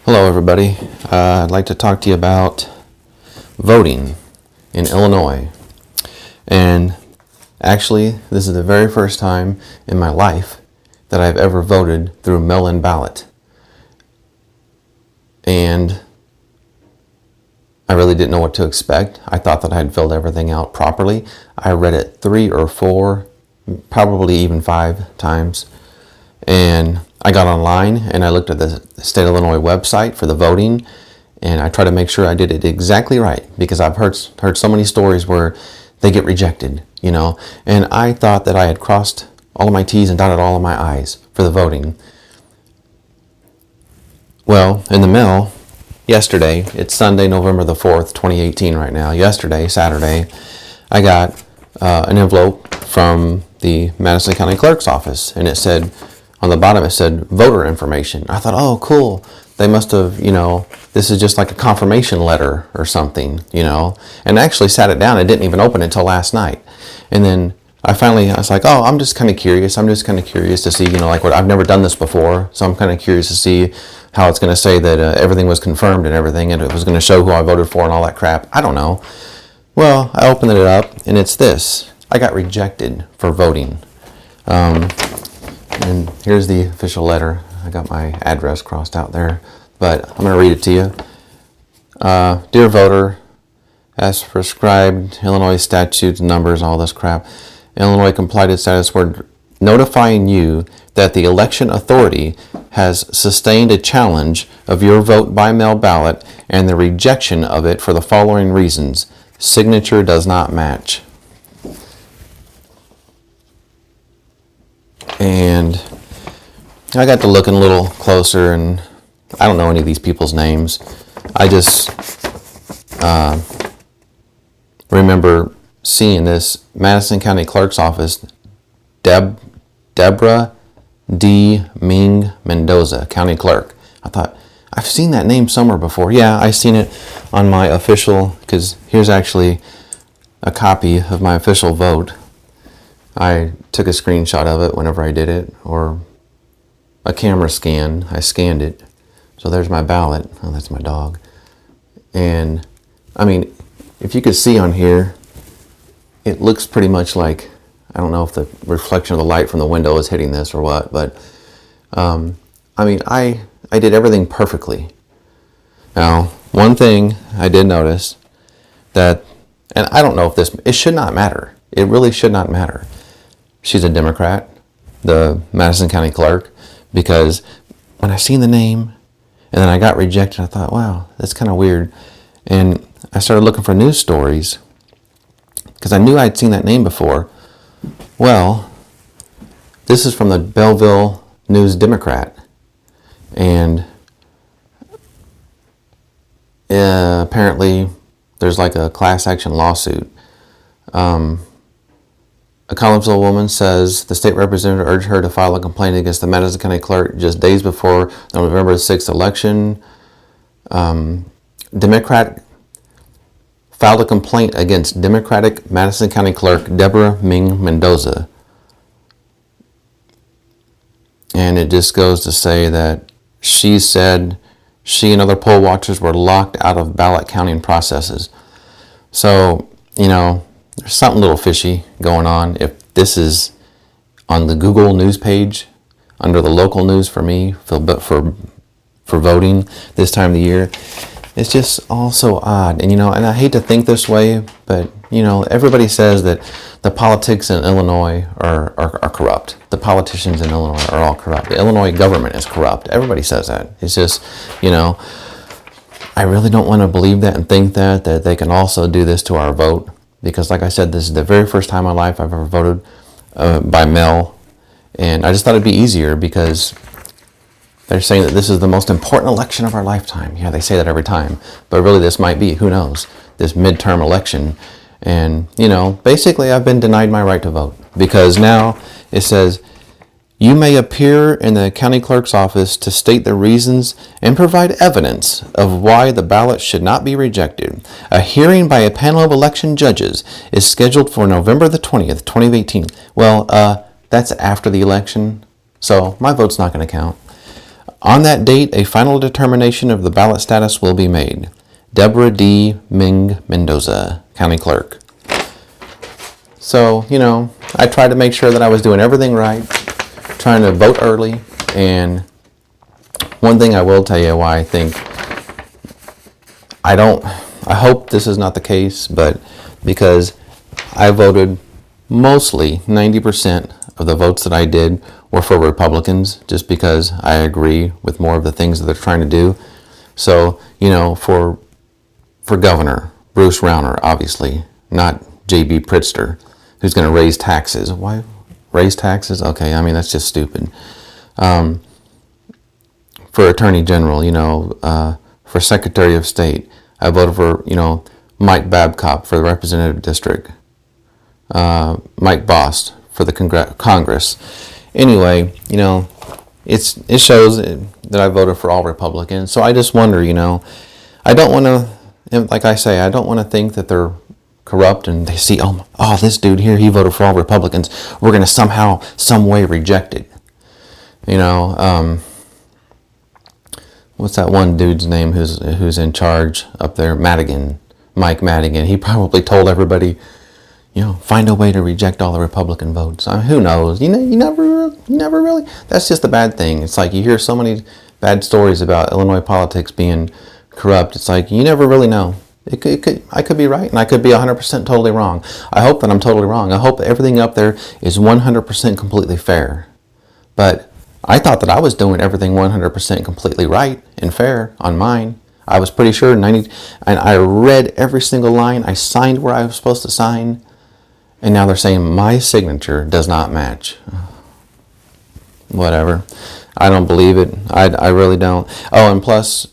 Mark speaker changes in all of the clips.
Speaker 1: Hello everybody. I'd like to talk to you about voting in Illinois. And actually, this is the very first time in my life that I've ever voted through mail-in ballot. And I really didn't know what to expect. I thought that I had filled everything out properly. I read it 3 or 4, probably even 5 times. And I got online and I looked at the state of Illinois website for the voting, and I tried to make sure I did it exactly right, because I've heard so many stories where they get rejected, and I thought that I had crossed all of my T's and dotted all of my I's for the voting. Well, in the mail yesterday, it's Sunday, November the 4th, 2018 right now. Yesterday, Saturday, I got an envelope from the Madison County Clerk's office, and it said, on the bottom it said voter information. I thought, oh cool, they must have, this is just like a confirmation letter or something, and I actually sat it down and didn't even open it until last night. And then I was like, oh, I'm just kind of curious to see, like what, I've never done this before, so I'm kind of curious to see how it's going to say that everything was confirmed and everything, and it was going to show who I voted for and all that crap. I don't know. Well, I opened it up and it's this: I got rejected for voting. And here's the official letter. I got my address crossed out there, but I'm going to read it to you. Dear voter, as prescribed, Illinois statutes, numbers, all this crap, Illinois complied status, we're notifying you that the election authority has sustained a challenge of your vote by mail ballot and the rejection of it for the following reasons. Signature does not match. And I got to looking a little closer, and I don't know any of these people's names. I just remember seeing this Madison County Clerk's office, Debra D. Ming-Mendoza, County Clerk. I thought, I've seen that name somewhere before. Yeah, I've seen it on my official, because here's actually a copy of my official vote. I took a screenshot of it whenever I did it, or a camera scan. I scanned it. So there's my ballot. Oh, that's my dog. And I mean, if you could see on here, it looks pretty much like, I don't know if the reflection of the light from the window is hitting this or what, but I mean, I did everything perfectly. Now, one thing I did notice that, and I don't know if it should not matter. It really should not matter. She's a Democrat, the Madison County Clerk, because when I seen the name and then I got rejected, I thought, wow, that's kind of weird. And I started looking for news stories because I knew I'd seen that name before. Well, this is from the Belleville News Democrat, and apparently there's like a class action lawsuit. A Collinsville woman says the state representative urged her to file a complaint against the Madison County Clerk just days before the November 6th election. Democrat filed a complaint against Democratic Madison County Clerk Debra Ming-Mendoza. And it just goes to say that she said she and other poll watchers were locked out of ballot counting processes. So, there's something a little fishy going on. If this is on the Google news page under the local news for me for voting this time of the year, it's just all so odd. And and I hate to think this way, but everybody says that the politics in Illinois are corrupt. The politicians in Illinois are all corrupt. The Illinois government is corrupt. Everybody says that. It's just, I really don't want to believe that and think that they can also do this to our vote. Because like I said, this is the very first time in my life I've ever voted by mail. And I just thought it'd be easier because they're saying that this is the most important election of our lifetime. Yeah, they say that every time. But really this might be, who knows, this midterm election. And, basically I've been denied my right to vote. Because now it says, you may appear in the county clerk's office to state the reasons and provide evidence of why the ballot should not be rejected. A hearing by a panel of election judges is scheduled for November the 20th, 2018. Well, that's after the election, so my vote's not going to count. On that date, a final determination of the ballot status will be made. Debra D. Ming-Mendoza, County Clerk. So, I tried to make sure that I was doing everything right, trying to vote early, and one thing I will tell you why I think I hope this is not the case, but because I voted mostly 90% of the votes that I did were for Republicans, just because I agree with more of the things that they're trying to do. So, for governor, Bruce Rauner, obviously, not J.B. Pritzker, who's going to raise taxes. Why raise taxes? Okay, I mean, that's just stupid. For Attorney General, for Secretary of State, I voted for, Mike Babcock for the Representative District, Mike Bost for the Congress. Anyway, it shows that I voted for all Republicans. So I just wonder, I don't want to, like I say, I don't want to think that they're corrupt and they see, oh, this dude here, he voted for all Republicans. We're going to somehow, some way reject it. What's that one dude's name who's in charge up there? Mike Madigan. He probably told everybody, find a way to reject all the Republican votes. Who knows? You never really. That's just a bad thing. It's like you hear so many bad stories about Illinois politics being corrupt. It's like you never really know. I could be right, and I could be 100% totally wrong. I hope that I'm totally wrong. I hope that everything up there is 100% completely fair. But I thought that I was doing everything 100% completely right and fair on mine. I was pretty sure and I read every single line. I signed where I was supposed to sign. And now they're saying my signature does not match. Whatever. I don't believe it. I really don't. Oh, and plus,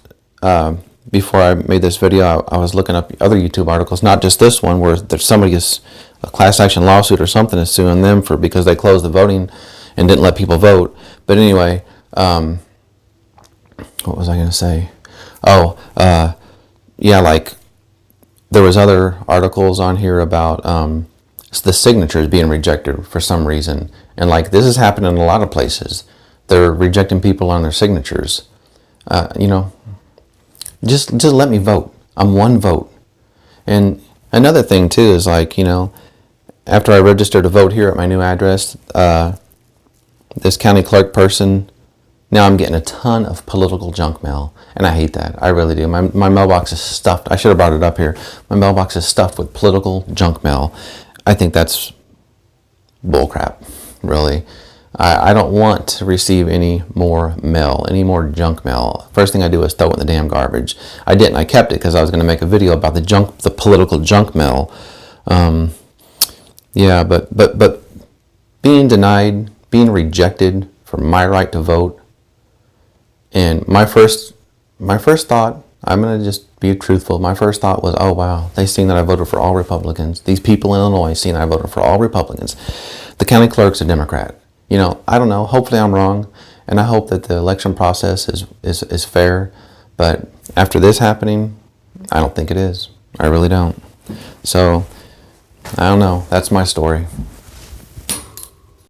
Speaker 1: before I made this video, I was looking up other YouTube articles, not just this one, where there's somebody is a class action lawsuit or something is suing them because they closed the voting and didn't let people vote. But anyway, what was I going to say? Oh, yeah, like there was other articles on here about the signatures being rejected for some reason. And like this is happening in a lot of places. They're rejecting people on their signatures. Just let me vote. I'm one vote. And another thing too is like, after I registered to vote here at my new address, this county clerk person, now I'm getting a ton of political junk mail, and I hate that. I really do. My mailbox is stuffed. I should have brought it up here. My mailbox is stuffed with political junk mail. I think that's bullcrap, really. I don't want to receive any more mail, any more junk mail. First thing I do is throw it in the damn garbage. I didn't. I kept it because I was going to make a video about the political junk mail. Yeah, but being denied, being rejected for my right to vote, and my first thought, I'm going to just be truthful, my first thought was, oh wow, they seen that I voted for all Republicans. These people in Illinois seen that I voted for all Republicans. The county clerk's a Democrat. I don't know, hopefully I'm wrong, and I hope that the election process is fair, but after this happening, I don't think it is. I really don't. So, I don't know, that's my story.